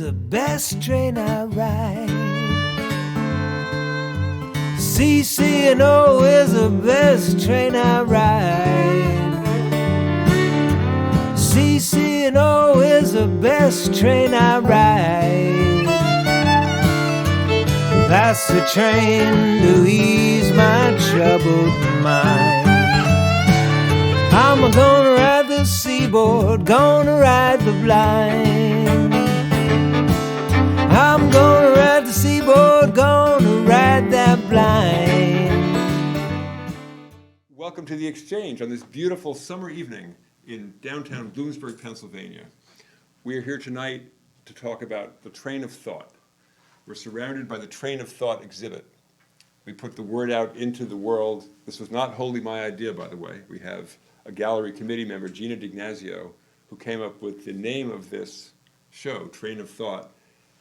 the best train I ride. CC&O is the best train I ride. CC&O is the best train I ride. That's the train to ease my troubled mind. I'm gonna ride the seaboard, gonna ride the blind. I'm gonna ride the seaboard, gonna ride that blind. Welcome to The Exchange on this beautiful summer evening in downtown Bloomsburg, Pennsylvania. We are here tonight to talk about the train of thought. We're surrounded by the Train of Thought exhibit. We put the word out into the world. This was not wholly my idea, by the way. We have a gallery committee member, Gina DiGnazio, who came up with the name of this show, Train of Thought.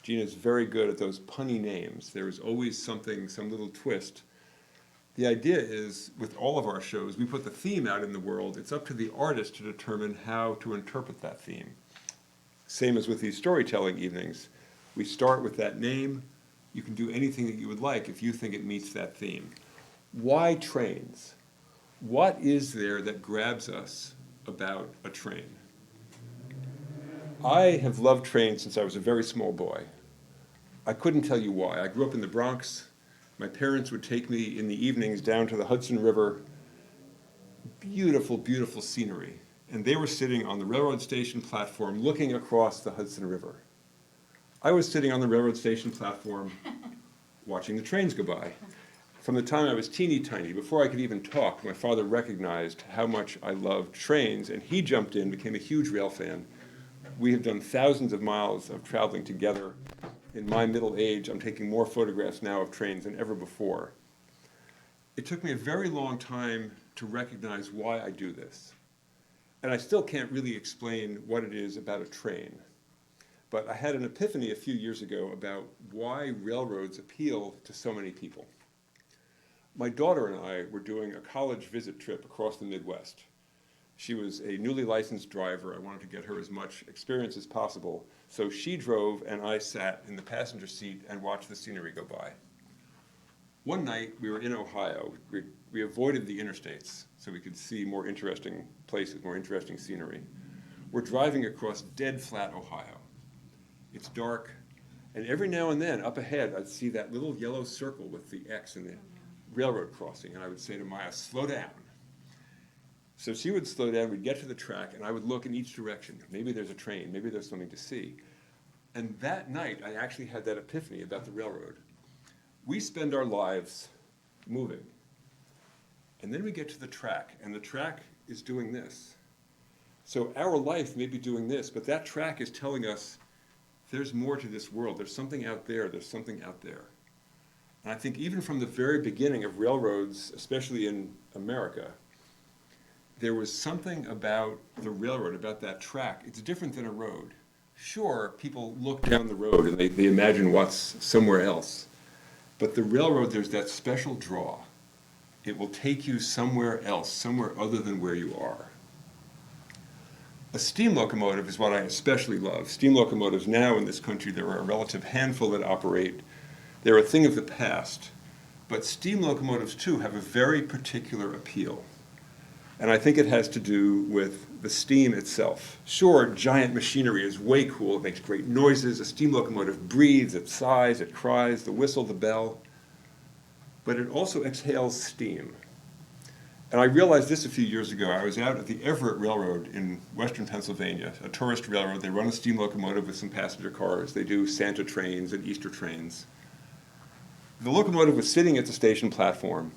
Gina's very good at those punny names. There is always something, some little twist. The idea is, with all of our shows, we put the theme out in the world. It's up to the artist to determine how to interpret that theme. Same as with these storytelling evenings. We start with that name. You can do anything that you would like if you think it meets that theme. Why trains? What is there that grabs us about a train? I have loved trains since I was a very small boy. I couldn't tell you why. I grew up in the Bronx. My parents would take me in the evenings down to the Hudson River. Beautiful, beautiful scenery. And they were sitting on the railroad station platform looking across the Hudson River. I was sitting on the railroad station platform watching the trains go by. From the time I was teeny tiny, before I could even talk, my father recognized how much I loved trains, and he jumped in, became a huge rail fan. We have done thousands of miles of traveling together. In my middle age, I'm taking more photographs now of trains than ever before. It took me a very long time to recognize why I do this. And I still can't really explain what it is about a train. But I had an epiphany a few years ago about why railroads appeal to so many people. My daughter and I were doing a college visit trip across the Midwest. She was a newly licensed driver. I wanted to get her as much experience as possible. So she drove and I sat in the passenger seat and watched the scenery go by. One night we were in Ohio. We avoided the interstates so we could see more interesting places, more interesting scenery. We're driving across dead flat Ohio. It's dark, and every now and then up ahead I'd see that little yellow circle with the X in the railroad crossing, and I would say to Maya, slow down. So she would slow down, we'd get to the track, and I would look in each direction. Maybe there's a train, maybe there's something to see. And that night, I actually had that epiphany about the railroad. We spend our lives moving. And then we get to the track, and the track is doing this. So our life may be doing this, but that track is telling us there's more to this world. There's something out there, there's something out there. And I think even from the very beginning of railroads, especially in America, there was something about the railroad, about that track. It's different than a road. Sure, people look down the road and they imagine what's somewhere else. But the railroad, there's that special draw. It will take you somewhere else, somewhere other than where you are. A steam locomotive is what I especially love. Steam locomotives now in this country, there are a relative handful that operate. They're a thing of the past. But steam locomotives, too, have a very particular appeal. And I think it has to do with the steam itself. Sure, giant machinery is way cool. It makes great noises. A steam locomotive breathes, it sighs, it cries, the whistle, the bell. But it also exhales steam. And I realized this a few years ago. I was out at the Everett Railroad in western Pennsylvania, a tourist railroad. They run a steam locomotive with some passenger cars. They do Santa trains and Easter trains. The locomotive was sitting at the station platform,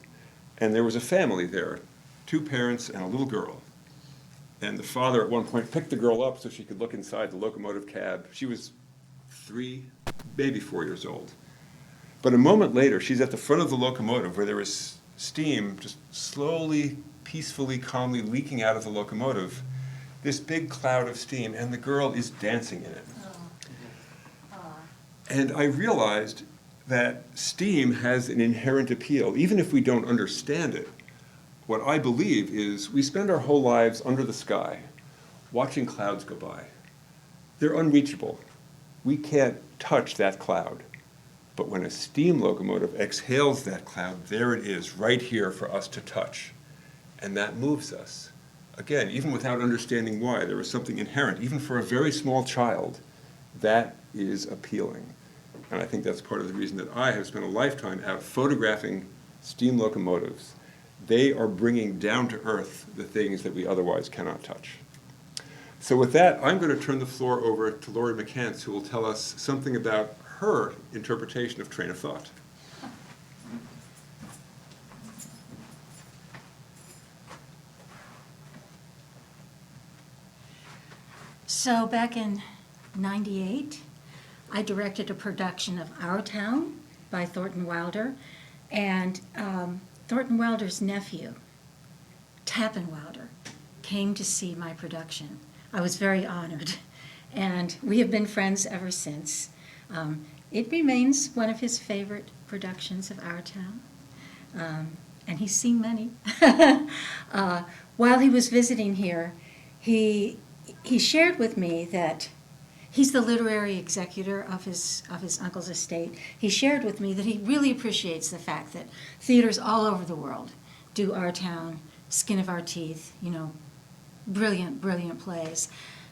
and there was a family there, 2 parents and a little girl. And the father at one point picked the girl up so she could look inside the locomotive cab. She was 3, maybe 4 years old. But a moment later, she's at the front of the locomotive where there was steam just slowly, peacefully, calmly leaking out of the locomotive. This big cloud of steam, and the girl is dancing in it. And I realized that steam has an inherent appeal, even if we don't understand it. What I believe is we spend our whole lives under the sky, watching clouds go by. They're unreachable. We can't touch that cloud. But when a steam locomotive exhales that cloud, there it is, right here for us to touch. And that moves us. Again, even without understanding why, there is something inherent, even for a very small child, that is appealing. And I think that's part of the reason that I have spent a lifetime out photographing steam locomotives. They are bringing down to earth the things that we otherwise cannot touch. So with that, I'm going to turn the floor over to Laurie McCants, who will tell us something about her interpretation of train of thought. So back in '98, I directed a production of Our Town by Thornton Wilder, and Thornton Wilder's nephew, Tappan Wilder, came to see my production. I was very honored, and we have been friends ever since. It remains one of his favorite productions of Our Town, and he's seen many. While he was visiting here, he shared with me that he's the literary executor of his uncle's estate. He shared with me that he really appreciates the fact that theaters all over the world do Our Town, Skin of Our Teeth, brilliant, brilliant plays.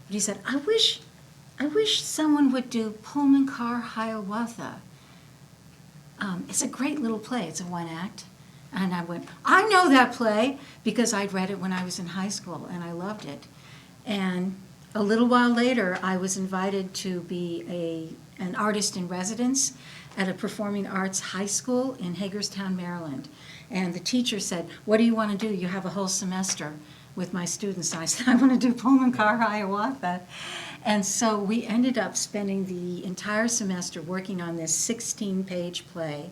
But he said, I wish someone would do Pullman Car Hiawatha. It's a great little play. It's a one-act. And I went, I know that play, because I'd read it when I was in high school, and I loved it. And a little while later, I was invited to be an artist in residence at a performing arts high school in Hagerstown, Maryland. And the teacher said, what do you want to do? You have a whole semester with my students. And I said, I want to do Pullman Car Hiawatha. And so we ended up spending the entire semester working on this 16-page play.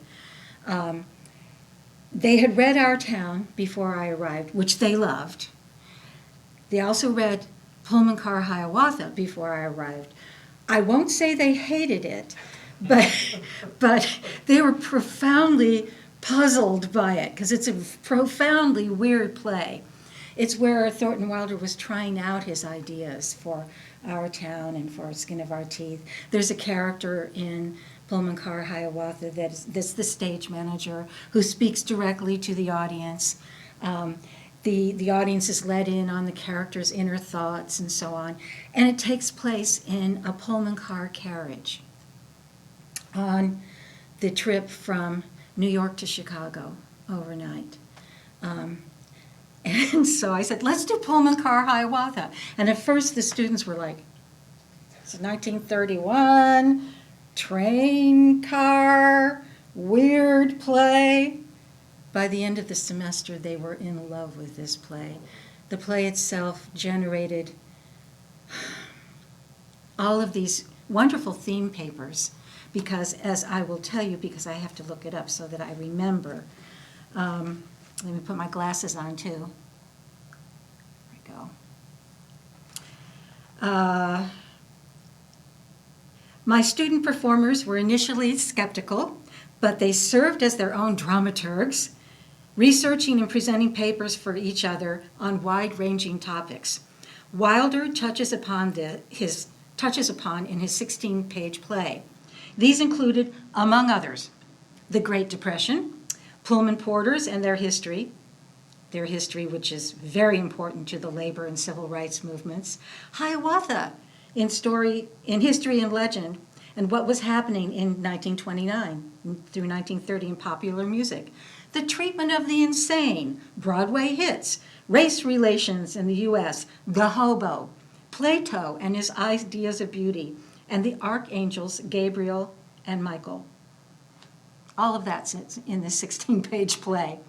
They had read Our Town before I arrived, which they loved. They also read Pullman Car Hiawatha before I arrived. I won't say they hated it, but they were profoundly puzzled by it, because it's a profoundly weird play. It's where Thornton Wilder was trying out his ideas for Our Town and for Skin of Our Teeth. There's a character in Pullman Car Hiawatha that's the stage manager who speaks directly to the audience. The audience is let in on the character's inner thoughts and so on. And it takes place in a Pullman car carriage on the trip from New York to Chicago overnight. And so I said, let's do Pullman Car Hiawatha. And at first the students were like, it's 1931, train car, weird play. By the end of the semester, they were in love with this play. The play itself generated all of these wonderful theme papers, because, as I will tell you, because I have to look it up so that I remember. Let me put my glasses on, too. There we go. My student performers were initially skeptical, but they served as their own dramaturgs, researching and presenting papers for each other on wide-ranging topics. Wilder touches upon in his 16-page play. These included, among others, the Great Depression, Pullman porters and their history which is very important to the labor and civil rights movements, Hiawatha in history and legend, and what was happening in 1929 through 1930 in popular music, the treatment of the insane, Broadway hits, race relations in the U.S., the hobo, Plato and his ideas of beauty, and the archangels Gabriel and Michael. All of that's in this 16-page play.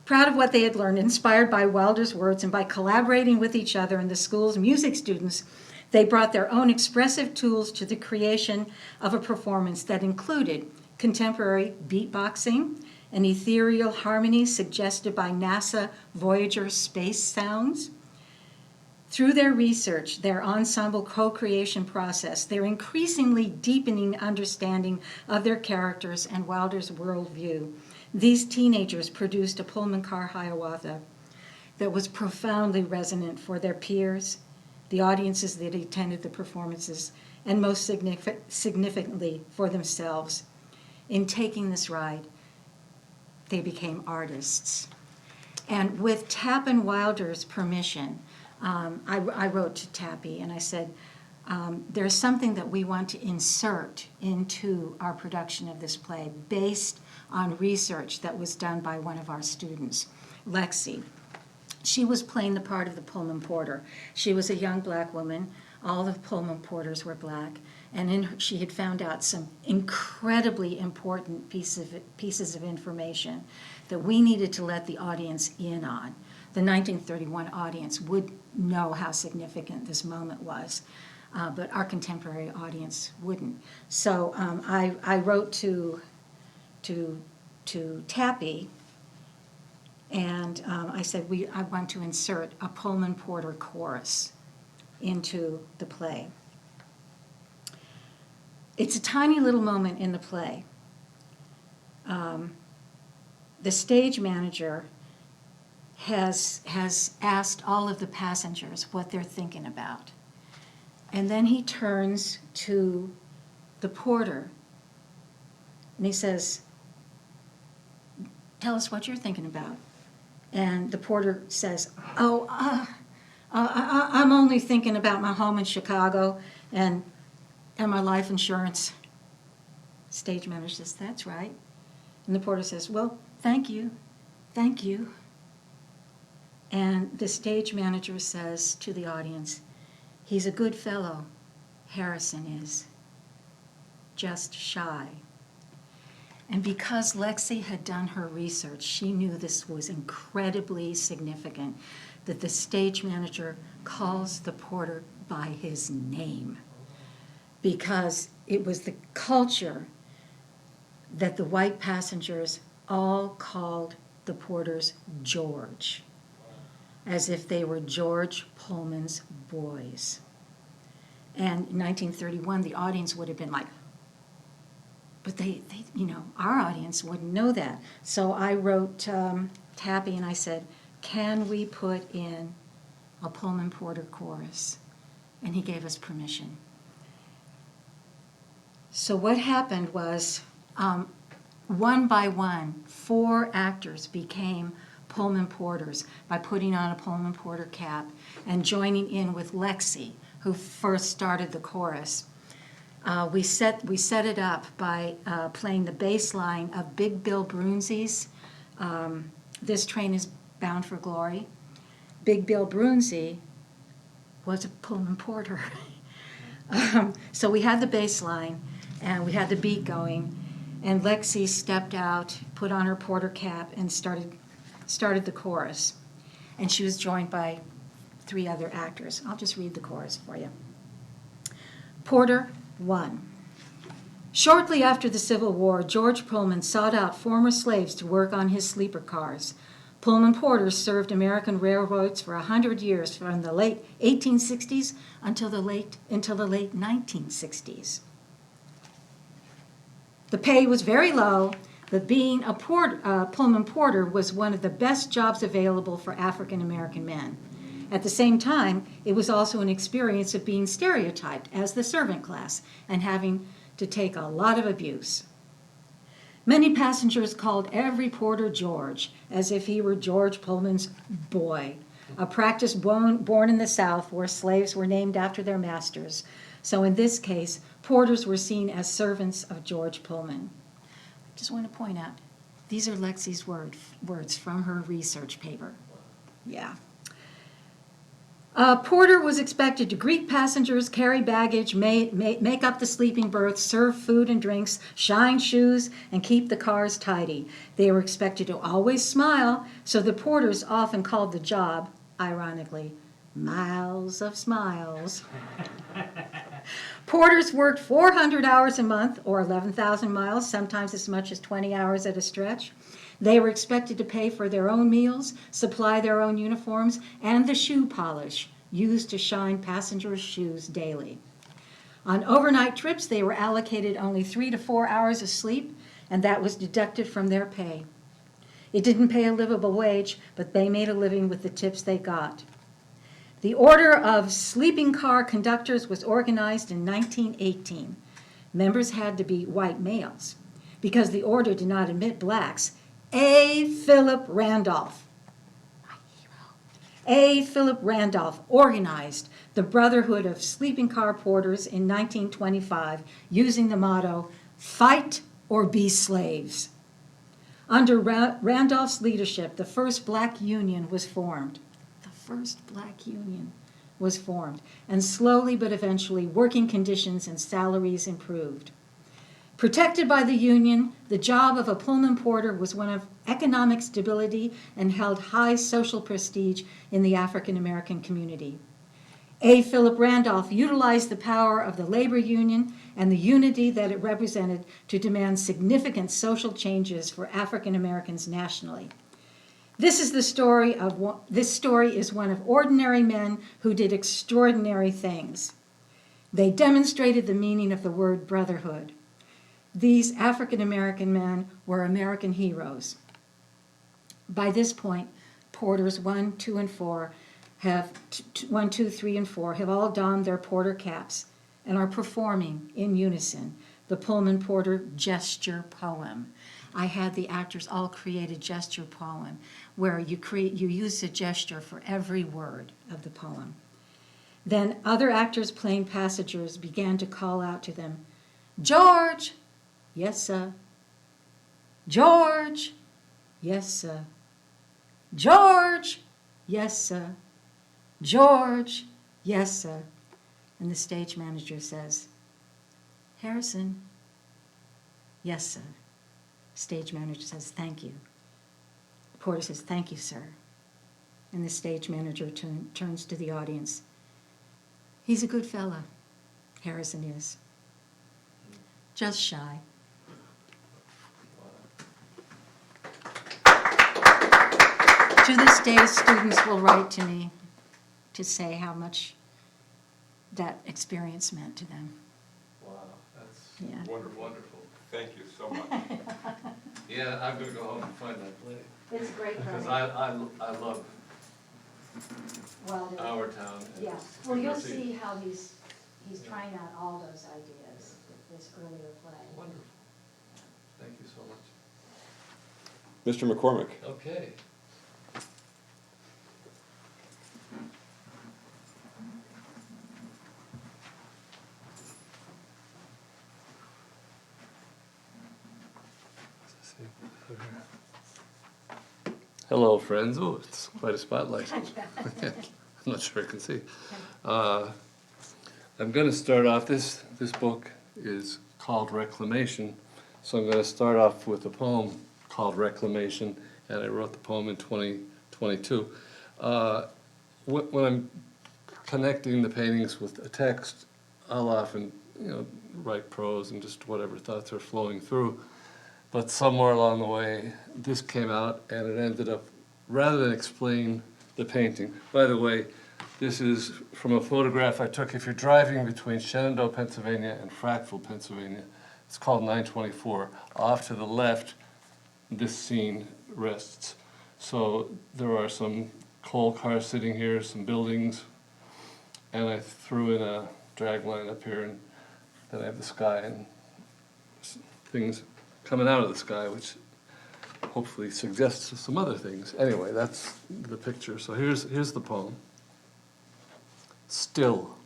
Proud of what they had learned, inspired by Wilder's words, and by collaborating with each other and the school's music students, they brought their own expressive tools to the creation of a performance that included contemporary beatboxing and ethereal harmonies suggested by NASA Voyager space sounds. Through their research, their ensemble co-creation process, their increasingly deepening understanding of their characters and Wilder's worldview, these teenagers produced a Pullman Car Hiawatha that was profoundly resonant for their peers, the audiences that attended the performances, and most significantly for themselves. In taking this ride, they became artists. And with Tappan Wilder's permission, I wrote to Tappy and I said, there's something that we want to insert into our production of this play based on research that was done by one of our students, Lexi. She was playing the part of the Pullman porter. She was a young black woman. All the Pullman porters were black. And she had found out some incredibly important pieces of information that we needed to let the audience in on. The 1931 audience would know how significant this moment was, but our contemporary audience wouldn't. So I wrote to Tappy, and I said, I want to insert a Pullman porter chorus into the play. It's a tiny little moment in the play. The stage manager has asked all of the passengers what they're thinking about. And then he turns to the porter and he says, tell us what you're thinking about. And the porter says, I'm only thinking about my home in Chicago and my life insurance. Stage manager says, that's right. And the porter says, well, thank you. And the stage manager says to the audience, he's a good fellow, Harrison is, just shy. And because Lexi had done her research, she knew this was incredibly significant, that the stage manager calls the porter by his name, because it was the culture that the white passengers all called the porters George, as if they were George Pullman's boys. And in 1931, the audience would have been like, but they our audience wouldn't know that. So I wrote Tappy and I said, can we put in a Pullman porter chorus? And he gave us permission. So what happened was, one by one, 4 actors became Pullman porters by putting on a Pullman porter cap and joining in with Lexi, who first started the chorus. We set it up by playing the bass line of Big Bill Brunsey's This Train is Bound for Glory. Big Bill Brunsey was a Pullman porter. So we had the bass line and we had the beat going, and Lexi stepped out, put on her porter cap, and started the chorus. And she was joined by 3 other actors. I'll just read the chorus for you. Porter 1. Shortly after the Civil War, George Pullman sought out former slaves to work on his sleeper cars. Pullman porters served American railroads for 100 years, from the late 1860s until the late 1960s. The pay was very low, but being a Pullman porter was one of the best jobs available for African American men. At the same time, it was also an experience of being stereotyped as the servant class and having to take a lot of abuse. Many passengers called every porter George, as if he were George Pullman's boy, a practice born in the South where slaves were named after their masters. So in this case, porters were seen as servants of George Pullman. I just want to point out, these are Lexi's words from her research paper. Yeah. Porter was expected to greet passengers, carry baggage, make up the sleeping berths, serve food and drinks, shine shoes, and keep the cars tidy. They were expected to always smile, so the porters often called the job, ironically, Miles of Smiles. Porters worked 400 hours a month, or 11,000 miles, sometimes as much as 20 hours at a stretch. They were expected to pay for their own meals, supply their own uniforms, and the shoe polish used to shine passengers' shoes daily. On overnight trips, they were allocated only 3 to 4 hours of sleep, and that was deducted from their pay. It didn't pay a livable wage, but they made a living with the tips they got. The Order of Sleeping Car Conductors was organized in 1918. Members had to be white males. Because the order did not admit blacks, A. Philip Randolph, my hero, A. Philip Randolph organized the Brotherhood of Sleeping Car Porters in 1925 using the motto, "Fight or be slaves." Under Randolph's leadership, the first black union was formed. The first black union was formed, and slowly but eventually working conditions and salaries improved. Protected by the union, the job of a Pullman porter was one of economic stability and held high social prestige in the African American community. A. Philip Randolph utilized the power of the labor union and the unity that it represented to demand significant social changes for African Americans nationally. This story is one of ordinary men who did extraordinary things. They demonstrated the meaning of the word brotherhood. These African American men were American heroes. By this point, porters 1, 2, and 4 have 1, 2, 3, and 4 have all donned their porter caps and are performing in unison the Pullman Porter gesture poem. I had the actors all create a gesture poem where you use a gesture for every word of the poem. Then other actors playing passengers began to call out to them, "George!" "Yes, sir." "George!" "Yes, sir." "George!" "Yes, sir." "George!" "Yes, sir." And the stage manager says, "Harrison." "Yes, sir." Stage manager says, "Thank you." The porter says, "Thank you, sir." And the stage manager turns to the audience. "He's a good fella, Harrison is. Just shy." To this day, students will write to me to say how much that experience meant to them. Wow, that's Yeah. wonderful. Thank you so much. Yeah, I'm gonna go home and find that play. It's a great Because play. I love Well done. our town. and Yeah, it's well, good to you'll see how he's trying out all those ideas with this earlier play. Wonderful. Thank you so much. Mr. McCormick. Okay. Hello, friends. Oh, it's quite a spotlight. I'm not sure I can see. I'm going to start off, this book is called Reclamation, so I'm going to start off with a poem called Reclamation, and I wrote the poem in 2022. When I'm connecting the paintings with a text, I'll often, write prose and just whatever thoughts are flowing through. But somewhere along the way, this came out, and it ended up, rather than explain the painting. By the way, this is from a photograph I took. If you're driving between Shenandoah, Pennsylvania and Frackville, Pennsylvania, it's called 924. Off to the left, this scene rests. So there are some coal cars sitting here, some buildings, and I threw in a drag line up here, and then I have the sky and things coming out of the sky, which hopefully suggests some other things. Anyway, that's the picture. So here's the poem. Still,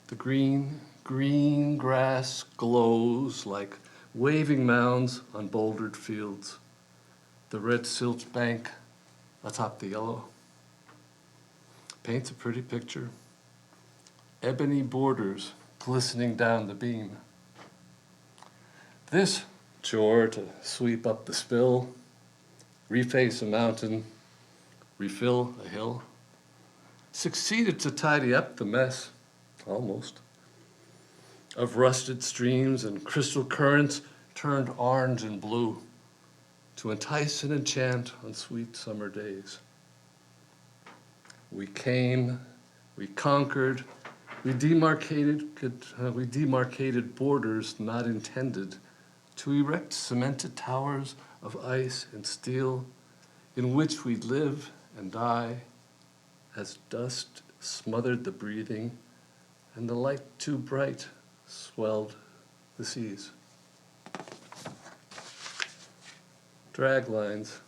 the green grass glows like waving mounds on bouldered fields. The red silt bank atop the yellow paints a pretty picture. Ebony borders glistening down the beam. This chore to sweep up the spill, reface a mountain, refill a hill, succeeded to tidy up the mess, almost, of rusted streams and crystal currents turned orange and blue to entice and enchant on sweet summer days. We came, we conquered, we demarcated borders not intended to erect cemented towers of ice and steel in which we live and die as dust smothered the breathing, and the light too bright swelled the seas. Drag lines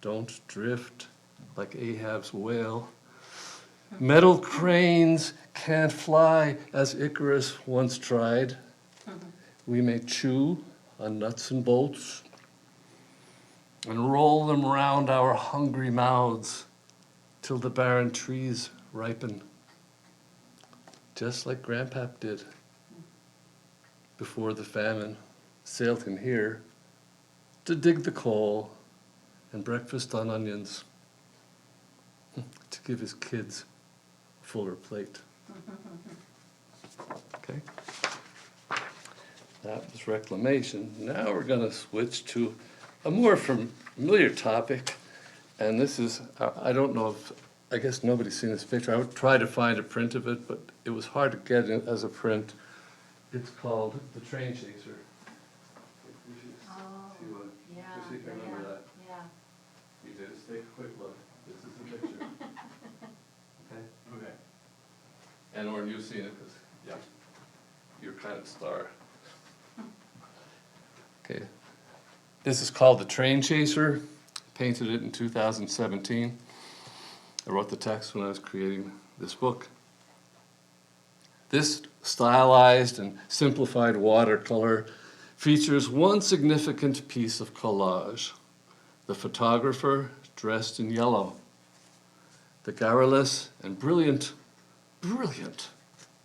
don't drift like Ahab's whale. Metal cranes can't fly as Icarus once tried. We may chew on nuts and bolts and roll them round our hungry mouths till the barren trees ripen, just like Grandpap did before the famine sailed him here to dig the coal and breakfast on onions to give his kids a fuller plate. Okay? That was reclamation. Now we're going to switch to a more familiar topic, and this is, I don't know if, I guess nobody's seen this picture. I would try to find a print of it, but it was hard to get it as a print. It's called The Train Chaser. Yeah, Just so you can remember that. yeah. You just take a quick look. This is the picture. Okay? Okay. And Oren, you've seen it because, yeah, you're kind of star. Okay. This is called The Train Chaser. Painted it in 2017. I wrote the text when I was creating this book. This stylized and simplified watercolor features one significant piece of collage: the photographer dressed in yellow, the garrulous and brilliant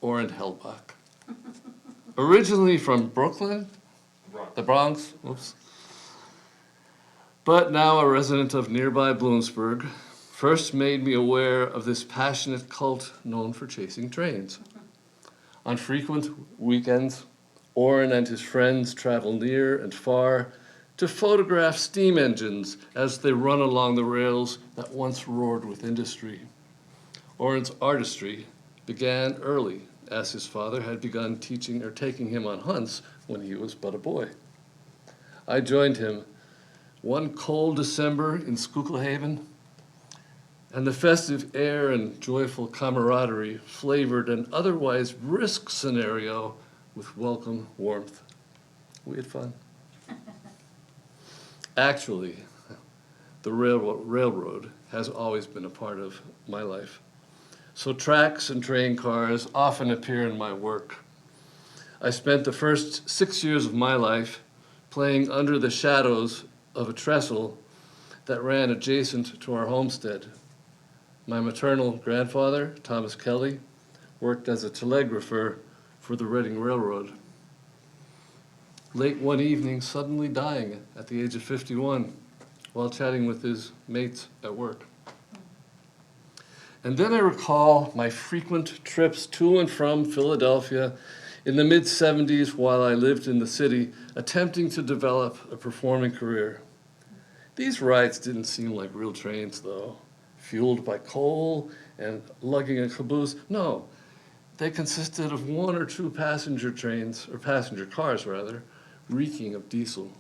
Oren Helbok. Originally from Brooklyn, the Bronx, whoops, but now a resident of nearby Bloomsburg, first made me aware of this passionate cult known for chasing trains. On frequent weekends, Oren and his friends travel near and far to photograph steam engines as they run along the rails that once roared with industry. Oren's artistry began early, as his father had begun teaching or taking him on hunts when he was but a boy. I joined him one cold December in Schuylhaven, and the festive air and joyful camaraderie flavored an otherwise brisk scenario with welcome warmth. We had fun. Actually, the railroad has always been a part of my life. So tracks and train cars often appear in my work. I spent the first 6 years of my life playing under the shadows of a trestle that ran adjacent to our homestead. My maternal grandfather, Thomas Kelly, worked as a telegrapher for the Reading Railroad. Late one evening, suddenly dying at the age of 51 while chatting with his mates at work. And then I recall my frequent trips to and from Philadelphia in the mid-70s while I lived in the city, attempting to develop a performing career. These rides didn't seem like real trains, though, fueled by coal and lugging a caboose. No, they consisted of one or two passenger cars, reeking of diesel.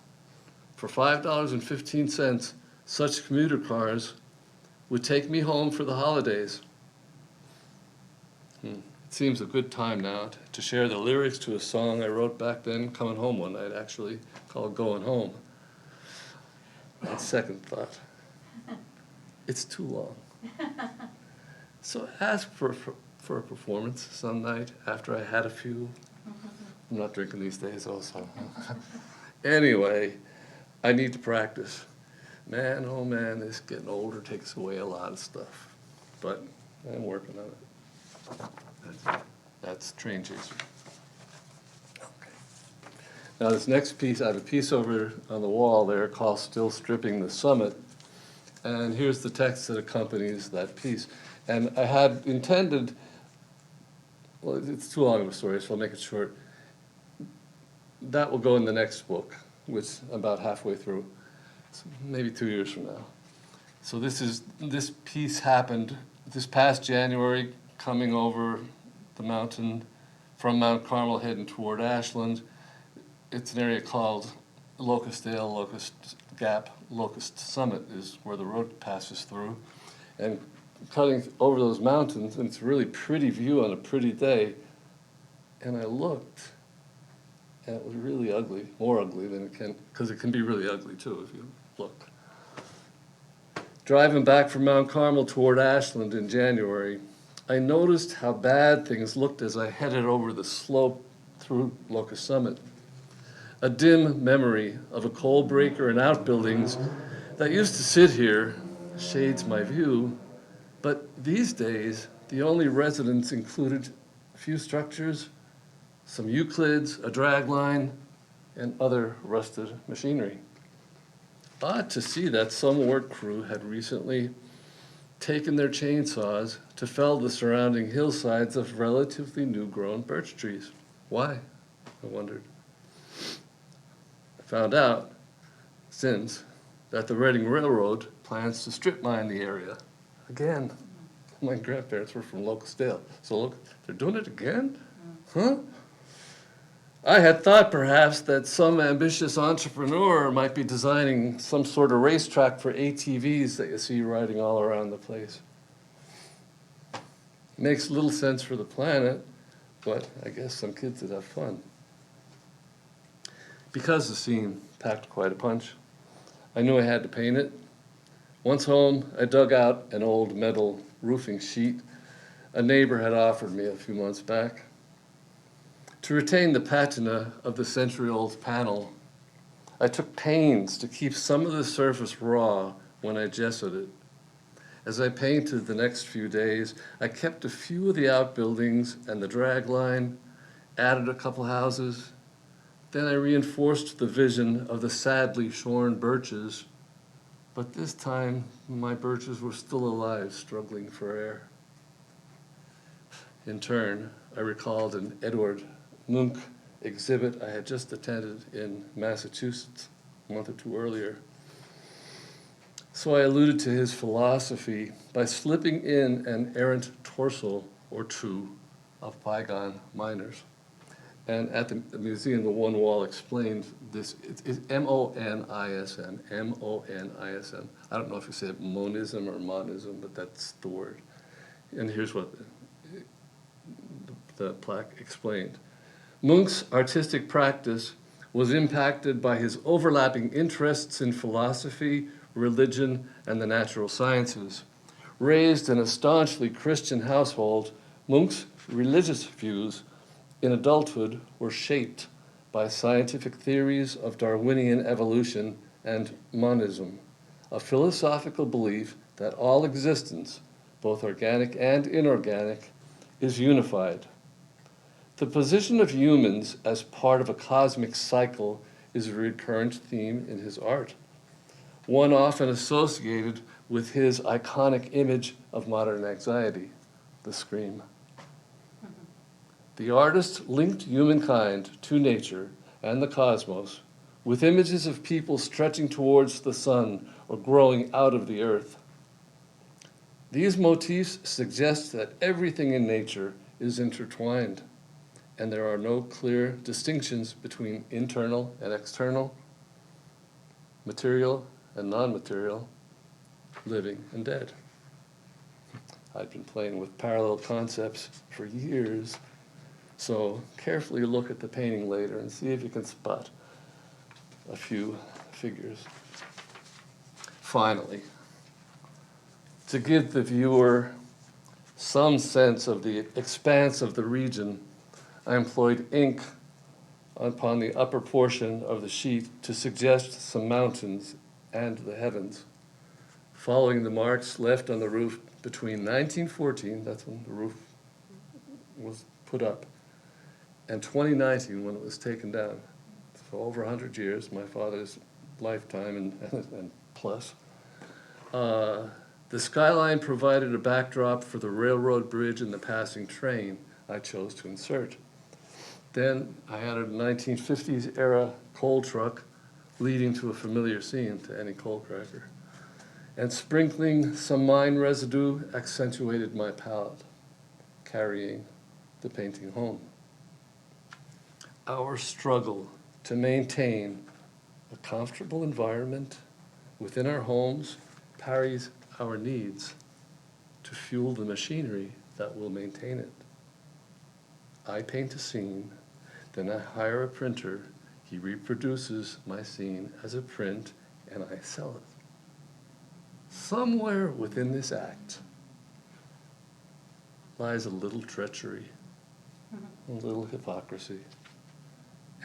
For $5.15, such commuter cars would take me home for the holidays. It seems a good time now to share the lyrics to a song I wrote back then, coming home one night, actually, called Going Home. On second thought, it's too long. So ask for a performance some night after I had a few. I'm not drinking these days also. Anyway, I need to practice. Man, oh man, this getting older takes away a lot of stuff. But I'm working on it. That's Train Chaser. Okay. Now this next piece, I have a piece over on the wall there called Still Stripping the Summit. And here's the text that accompanies that piece. And I had intended, well, it's too long of a story, so I'll make it short. That will go in the next book, which I'm about halfway through, so maybe 2 years from now. So this piece happened this past January, coming over the mountain from Mount Carmel heading toward Ashland. It's an area called Locust Dale, Locust Gap, Locust Summit is where the road passes through. And cutting over those mountains, and it's a really pretty view on a pretty day. And I looked, and it was really ugly, more ugly than it can, because it can be really ugly too if you look. Driving back from Mount Carmel toward Ashland in January, I noticed how bad things looked as I headed over the slope through Locust Summit. A dim memory of a coal breaker and outbuildings that used to sit here shades my view, but these days the only residents included a few structures, some Euclids, a dragline, and other rusted machinery. Odd to see that some work crew had recently taken their chainsaws to fell the surrounding hillsides of relatively new-grown birch trees. Why? I wondered. I found out since that the Reading Railroad plans to strip mine the area again. My grandparents were from Locustdale, so look, they're doing it again? Huh? I had thought perhaps that some ambitious entrepreneur might be designing some sort of racetrack for ATVs that you see riding all around the place. Makes little sense for the planet, but I guess some kids would have fun. Because the scene packed quite a punch, I knew I had to paint it. Once home, I dug out an old metal roofing sheet a neighbor had offered me a few months back. To retain the patina of the century-old panel, I took pains to keep some of the surface raw when I gessoed it. As I painted the next few days, I kept a few of the outbuildings and the dragline, added a couple houses. Then I reinforced the vision of the sadly shorn birches, but this time my birches were still alive, struggling for air. In turn, I recalled an Edward Munch exhibit I had just attended in Massachusetts a month or two earlier. So I alluded to his philosophy by slipping in an errant torso or two of bygone miners. And at the museum, the one wall explained this. It's M-O-N-I-S-M, M-O-N-I-S-M. I don't know if you say monism or monism, but that's the word. And here's what the plaque explained. Munch's artistic practice was impacted by his overlapping interests in philosophy, religion, and the natural sciences. Raised in a staunchly Christian household, Munch's religious views in adulthood were shaped by scientific theories of Darwinian evolution and monism, a philosophical belief that all existence, both organic and inorganic, is unified. The position of humans as part of a cosmic cycle is a recurrent theme in his art, one often associated with his iconic image of modern anxiety, the scream. The artist linked humankind to nature and the cosmos with images of people stretching towards the sun or growing out of the earth. These motifs suggest that everything in nature is intertwined, and there are no clear distinctions between internal and external, material and non-material, living and dead. I've been playing with parallel concepts for years, so carefully look at the painting later and see if you can spot a few figures. Finally, to give the viewer some sense of the expanse of the region, I employed ink upon the upper portion of the sheet to suggest some mountains and the heavens, following the marks left on the roof between 1914, that's when the roof was put up, and 2019 when it was taken down. So over 100 years, my father's lifetime and plus. The skyline provided a backdrop for the railroad bridge and the passing train I chose to insert. Then I added a 1950s era coal truck leading to a familiar scene to any coal cracker. And sprinkling some mine residue accentuated my palette, carrying the painting home. Our struggle to maintain a comfortable environment within our homes parries our needs to fuel the machinery that will maintain it. I paint a scene, then I hire a printer. He reproduces my scene as a print, and I sell it. Somewhere within this act lies a little treachery, a little hypocrisy.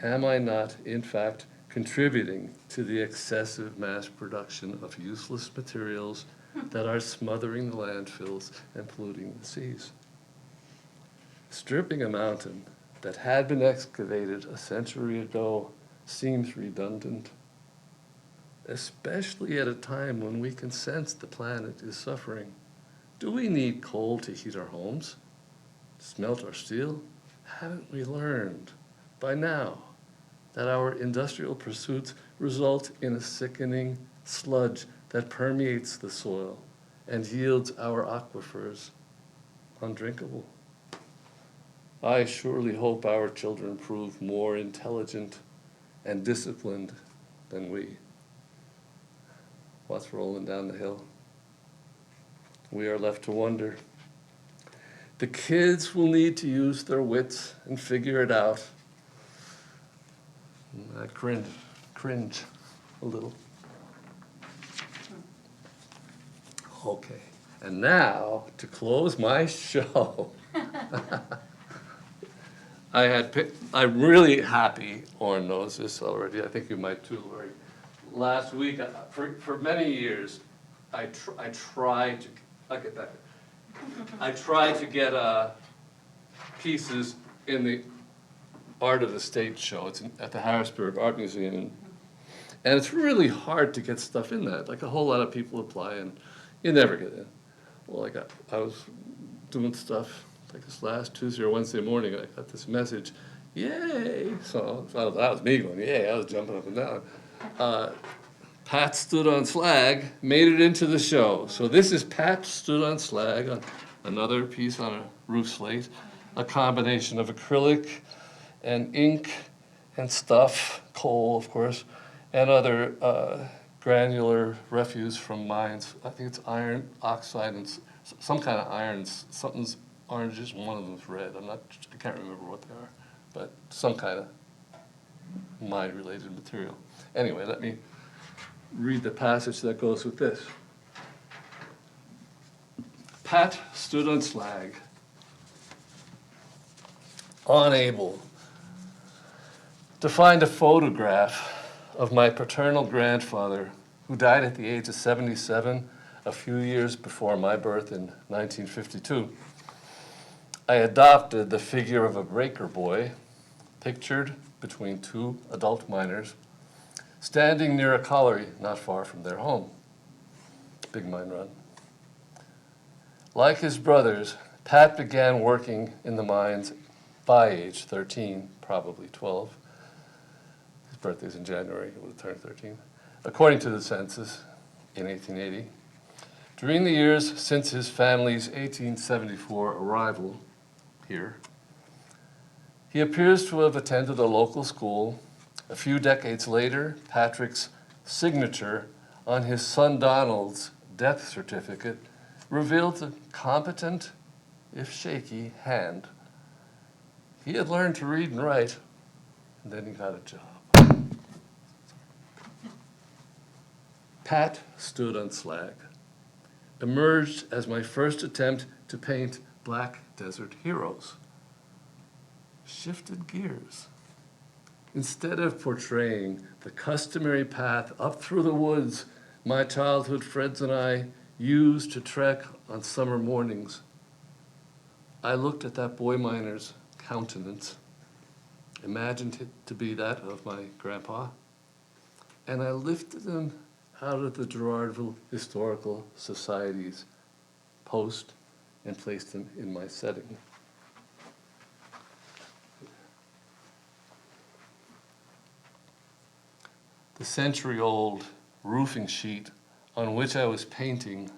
Am I not, in fact, contributing to the excessive mass production of useless materials that are smothering the landfills and polluting the seas? Stripping a mountain that had been excavated a century ago seems redundant, especially at a time when we can sense the planet is suffering. Do we need coal to heat our homes, smelt our steel? Haven't we learned by now that our industrial pursuits result in a sickening sludge that permeates the soil and yields our aquifers undrinkable? I surely hope our children prove more intelligent and disciplined than we. What's rolling down the hill? We are left to wonder. The kids will need to use their wits and figure it out. I cringe a little. Okay, and now to close my show. I'm really happy Oren knows this already. I think you might too, Laurie. Last week, for many years, I tried to get pieces in the Art of the State show. It's at the Harrisburg Art Museum, and it's really hard to get stuff in that. Like a whole lot of people apply, and you never get in. Well, I was doing stuff like this last Tuesday or Wednesday morning. I got this message, yay! So that was me going, yay! I was jumping up and down. Pat Stood on Slag made it into the show. So this is Pat Stood on Slag, another piece on a roof slate, a combination of acrylic and ink and stuff, coal, of course, and other granular refuse from mines. I think it's iron oxide and some kind of iron. Something's oranges, one of them's red. I can't remember what they are, but some kind of mine-related material. Anyway, let me read the passage that goes with this. Pat stood on slag, unable to find a photograph of my paternal grandfather, who died at the age of 77, a few years before my birth in 1952. I adopted the figure of a breaker boy, pictured between two adult miners, standing near a colliery not far from their home. Big Mine Run. Like his brothers, Pat began working in the mines by age 13, probably 12. His birthday's in January, he would have turned 13, according to the census in 1880. During the years since his family's 1874 arrival here, he appears to have attended a local school. A few decades later, Patrick's signature on his son Donald's death certificate revealed a competent, if shaky, hand. He had learned to read and write, and then he got a job. Pat Stood on Slag emerged as my first attempt to paint Black Desert heroes. Shifted gears. Instead of portraying the customary path up through the woods my childhood friends and I used to trek on summer mornings, I looked at that boy miner's countenance, imagined it to be that of my grandpa, and I lifted him out of the Gerardville Historical Society's post and placed him in my setting. The century-old roofing sheet on which I was painting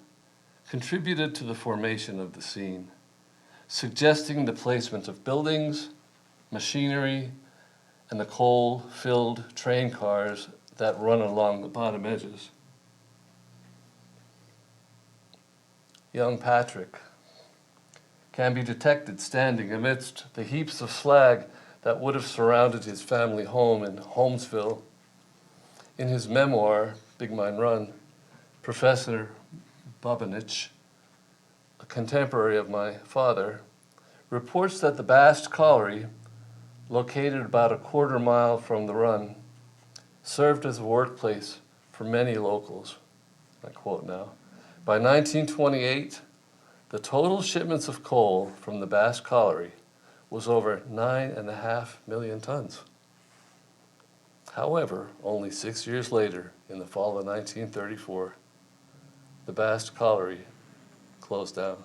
contributed to the formation of the scene, suggesting the placement of buildings, machinery, and the coal-filled train cars that run along the bottom edges. young Patrick can be detected standing amidst the heaps of slag that would have surrounded his family home in Holmesville. In his memoir, Big Mine Run, Professor Bobinich, a contemporary of my father, reports that the Bast Colliery, located about a quarter mile from the run, served as a workplace for many locals. I quote now, "By 1928, the total shipments of coal from the Bast Colliery was over 9.5 million tons. However, only 6 years later, in the fall of 1934, the Bast Colliery closed down.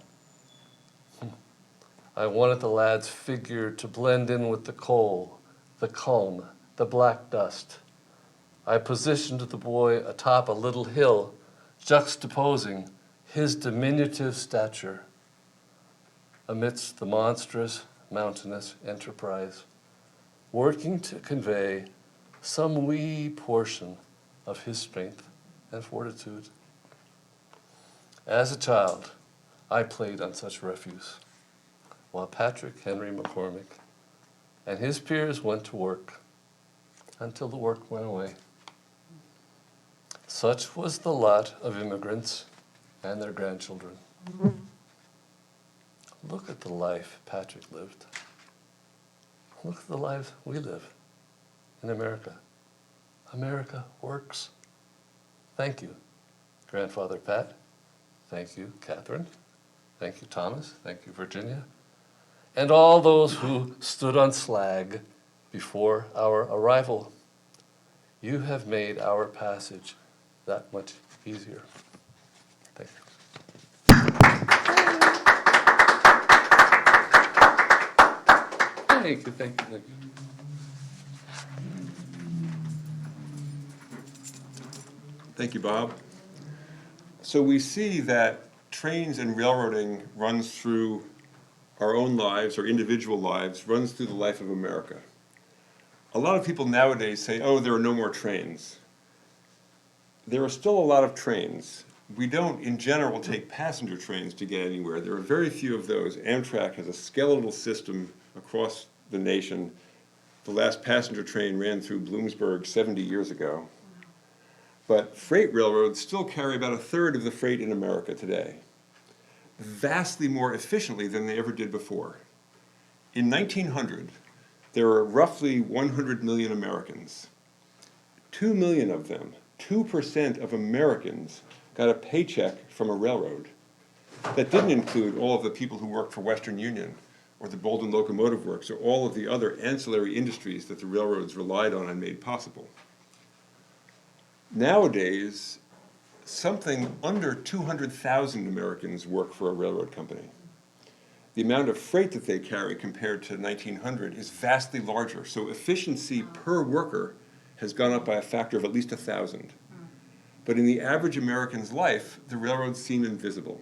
I wanted the lad's figure to blend in with the coal, the calm, the black dust. I positioned the boy atop a little hill, juxtaposing his diminutive stature amidst the monstrous mountainous enterprise, working to convey some wee portion of his strength and fortitude. As a child, I played on such refuse, while Patrick Henry McCormick and his peers went to work until the work went away. Such was the lot of immigrants and their grandchildren. Look at the life Patrick lived. Look at the life we live in America. America works. Thank you, Grandfather Pat. Thank you, Catherine. Thank you, Thomas. Thank you, Virginia. And all those who stood on slag before our arrival. You have made our passage that much easier. Thank you. Thank you, thank you, thank you. Thank you, Bob. So we see that trains and railroading runs through our own lives, or individual lives, runs through the life of America. A lot of people nowadays say, oh, there are no more trains. There are still a lot of trains. We don't, in general, take passenger trains to get anywhere. There are very few of those. Amtrak has a skeletal system across the nation. The last passenger train ran through Bloomsburg 70 years ago. But freight railroads still carry about a third of the freight in America today, vastly more efficiently than they ever did before. In 1900, there were roughly 100 million Americans. 2 million of them, 2% of Americans, got a paycheck from a railroad. That didn't include all of the people who worked for Western Union or the Bolden Locomotive Works or all of the other ancillary industries that the railroads relied on and made possible. Nowadays, something under 200,000 Americans work for a railroad company. The amount of freight that they carry compared to 1900 is vastly larger, so efficiency per worker has gone up by a factor of at least 1,000. But in the average American's life, the railroads seem invisible,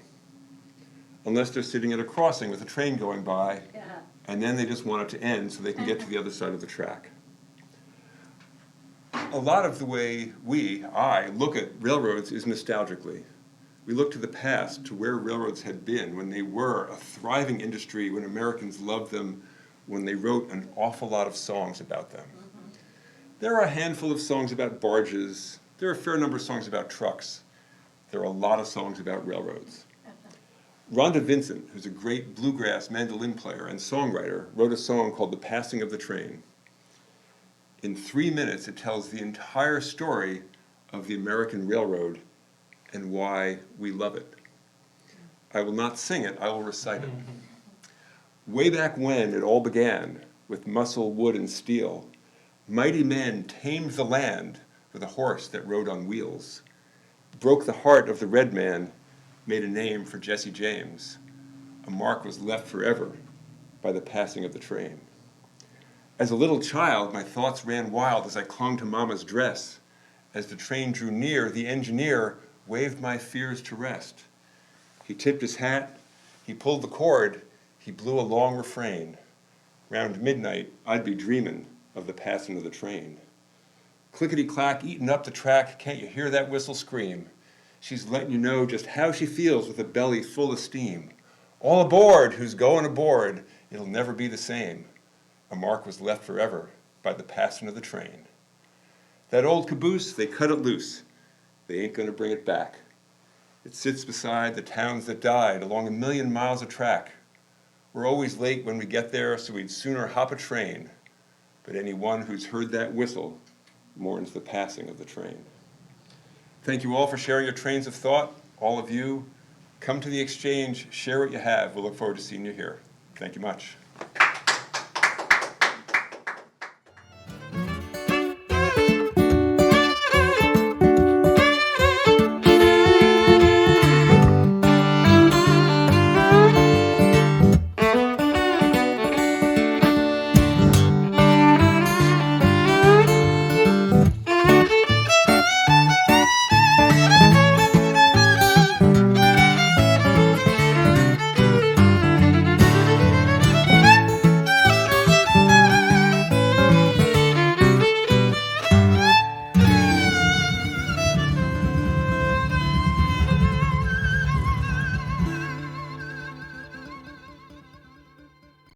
unless they're sitting at a crossing with a train going by, and then they just want it to end so they can get to the other side of the track. A lot of the way I look at railroads is nostalgically. We look to the past, to where railroads had been when they were a thriving industry, when Americans loved them, when they wrote an awful lot of songs about them. There are a handful of songs about barges. There are a fair number of songs about trucks. There are a lot of songs about railroads. Rhonda Vincent, who's a great bluegrass mandolin player and songwriter, wrote a song called The Passing of the Train. In 3 minutes, it tells the entire story of the American railroad and why we love it. I will not sing it, I will recite it. Way back when it all began, with muscle, wood, and steel, mighty men tamed the land with a horse that rode on wheels, broke the heart of the red man, made a name for Jesse James. A mark was left forever by the passing of the train. As a little child, my thoughts ran wild as I clung to Mama's dress. As the train drew near, the engineer waved my fears to rest. He tipped his hat, he pulled the cord, he blew a long refrain. Round midnight, I'd be dreaming of the passing of the train. Clickety-clack, eating up the track, can't you hear that whistle scream? She's letting you know just how she feels with a belly full of steam. All aboard who's going aboard, it'll never be the same. A mark was left forever by the passing of the train. That old caboose, they cut it loose. They ain't gonna bring it back. It sits beside the towns that died along 1,000,000 miles of track. We're always late when we get there, so we'd sooner hop a train. But anyone who's heard that whistle mourns the passing of the train. Thank you all for sharing your trains of thought. All of you, come to the exchange, share what you have. We'll look forward to seeing you here. Thank you much.